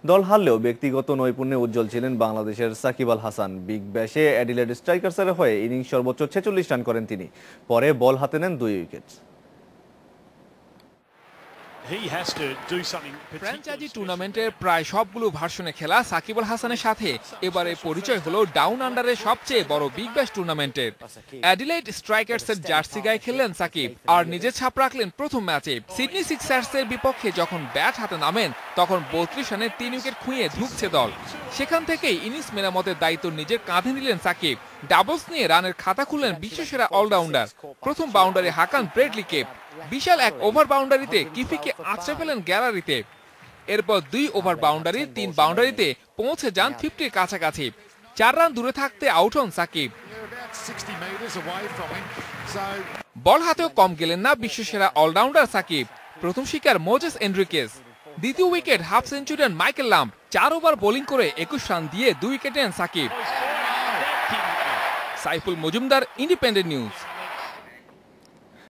দল হারলেও ব্যক্তিগত নৈপুণ্যে উজ্জ্বল ছিলেন বাংলাদেশের সাকিব আল হাসান। বিগ ব্যাশে অ্যাডিলেড স্ট্রাইকার্সের হয়ে ইনিংস সর্বোচ্চ 46 রান করেন তিনি। পরে বল হাতে নেন 2 উইকেট। ফ্র্যাঞ্চাইজি টুর্নামেন্টের প্রায় সবগুলো ভার্সনে খেলা সাকিব আল হাসানের সাথে এবারে পরিচয় হলো ডাউন আন্ডারের সবচেয়ে বড় বিগ ব্যাশ টুর্নামেন্টের। অ্যাডিলেড স্ট্রাইকার্সের জার্সি গায়ে খেললেন সাকিব আর নিজের ছাপ রাখলেন প্রথম ম্যাচে। সিডনি সিক্সার্সের বিপক্ষে যখন ব্যাট হাতে নামেন তখন 32 রানে 3 উইকেট খুঁয়ে ধুঁকছে দল। সেখান থেকেই ইনিংস মেরামতের দায়িত্ব নিজের কাঁধে নিলেন সাকিব। ডাবলস নিয়ে রানের খাতা খুললেন বিশ্বসেরা অলরাউন্ডার। প্রথম বাউন্ডারি হাঁকান ব্রেডলিকে। বিশাল এক ওভার বাউন্ডারিতে কিফিকে আছড়ে ফেলেন গ্যালারিতে। এরপর 2 ওভার বাউন্ডারি 3 বাউন্ডারিতে পৌঁছে যান 50-র কাছাকাছি। 4 রান দূরে থাকতে আউট হন সাকিব। বল হাতেও কম গেলেন না বিশ্বসেরা অলরাউন্ডার সাকিব। প্রথম শিকার মোজেস এনরিকেস। দ্বিতীয় wicket half centurion Michael Lumb. 4 over bowling করে 21 রান দিয়ে 2 উইকেট নেন সাকিব। Saiful Majumder, Independent news.